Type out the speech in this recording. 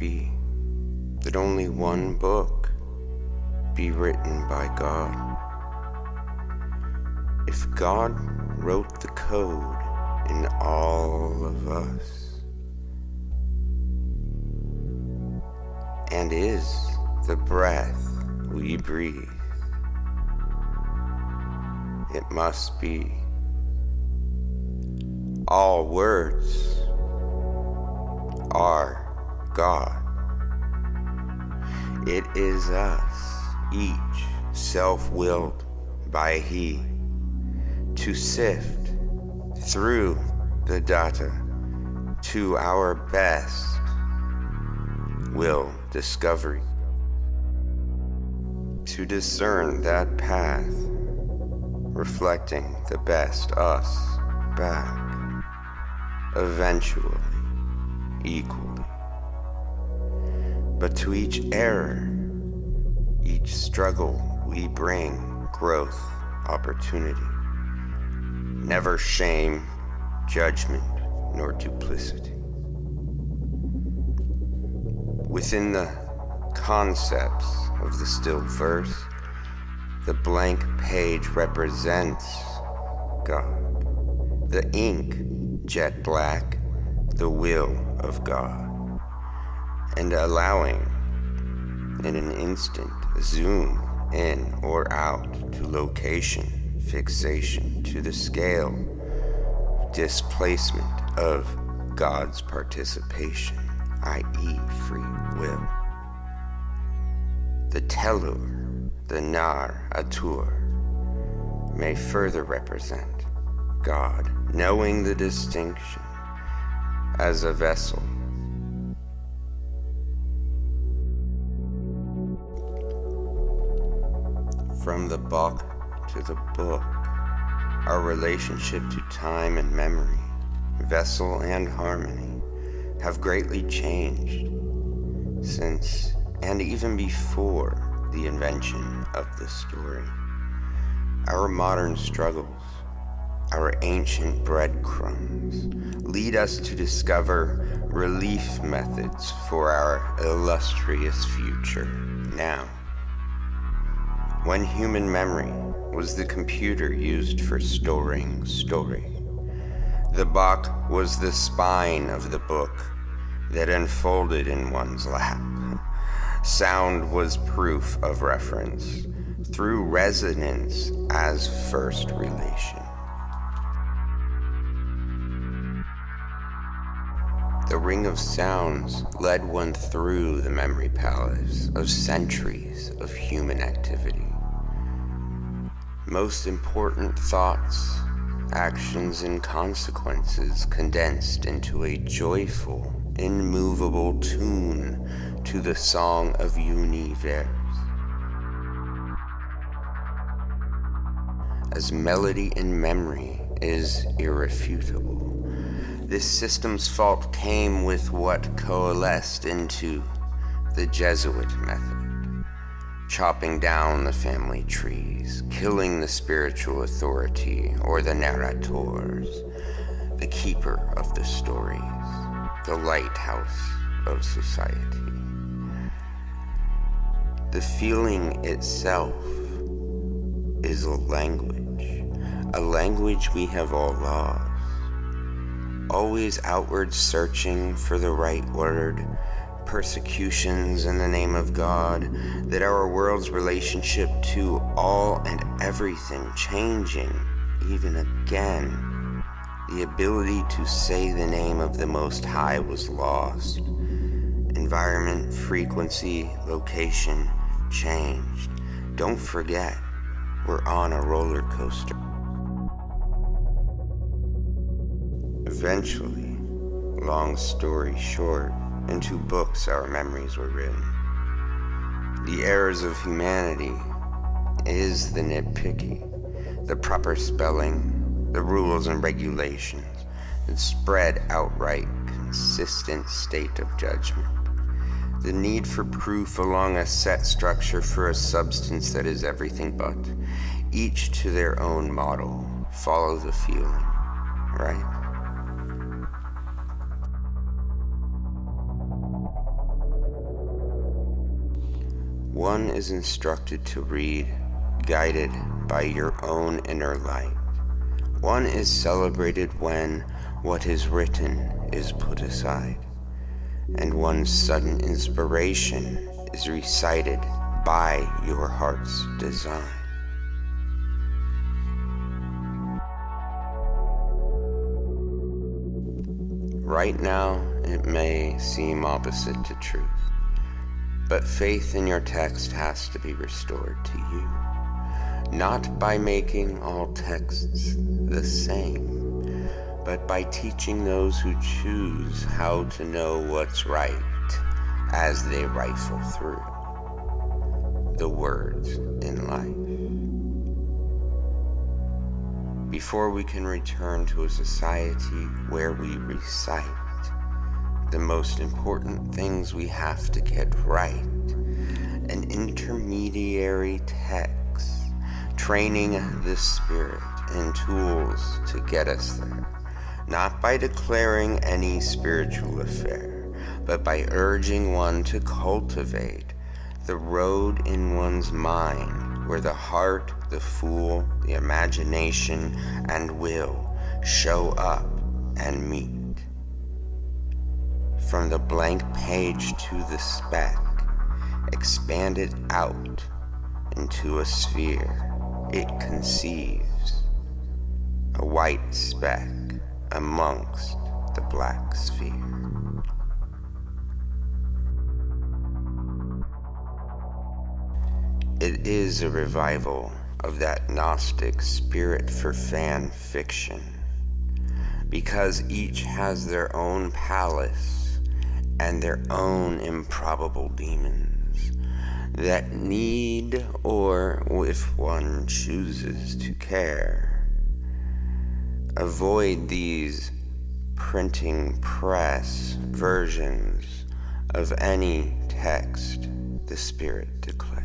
be that only one book be written by God? If God wrote the code in all of us, and is the breath we breathe, it must be. All words are God. It is us, each self-willed by He, to sift through the data to our best will discovery, to discern that path, reflecting the best us back, eventually, equally. But to each error, each struggle we bring growth, opportunity. Never shame, judgment, nor duplicity. Within the concepts of the still verse, the blank page represents God. The ink, jet black, the will of God. And allowing, in an instant, zoom in or out to location, fixation, to the scale, displacement of God's participation, i.e. free will. The telur, the nar atur, may further represent God, knowing the distinction as a vessel. From the Bock to the book, our relationship to time and memory, vessel and harmony, have greatly changed since and even before the invention of the story. Our modern struggles, our ancient breadcrumbs, lead us to discover relief methods for our illustrious future now. When human memory was the computer used for storing story, the Bock was the spine of the book that unfolded in one's lap. Sound was proof of reference, through resonance as first relation. The ring of sounds led one through the memory palace of centuries of human activity. Most important thoughts, actions, and consequences condensed into a joyful, immovable tune to the song of universe. As melody in memory is irrefutable, this system's fault came with what coalesced into the Jesuit method. Chopping down the family trees, killing the spiritual authority or the narrators, the keeper of the stories, the lighthouse of society. The feeling itself is a language we have all lost, always outward searching for the right word, persecutions in the name of God, that our world's relationship to all and everything changing, even again. The ability to say the name of the Most High was lost. Environment, frequency, location changed. Don't forget, we're on a roller coaster. Eventually, long story short, into books our memories were written. The errors of humanity is the nitpicky, the proper spelling, the rules and regulations, and spread outright consistent state of judgment. The need for proof along a set structure for a substance that is everything but, each to their own model, follow the feeling, right? One is instructed to read, guided by your own inner light. One is celebrated when what is written is put aside, and one's sudden inspiration is recited by your heart's design. Right now, it may seem opposite to truth, but faith in your text has to be restored to you, not by making all texts the same, but by teaching those who choose how to know what's right as they rifle through the words in life. Before we can return to a society where we recite the most important things we have to get right, an intermediary text, training the spirit in tools to get us there, not by declaring any spiritual affair, but by urging one to cultivate the road in one's mind where the heart, the fool, the imagination, and will show up and meet. From the blank page to the speck, expanded out into a sphere, it conceives a white speck amongst the black sphere. It is a revival of that Gnostic spirit for fan fiction, because each has their own palace and their own improbable demons that need, or if one chooses to care, avoid these printing press versions of any text the Spirit declares.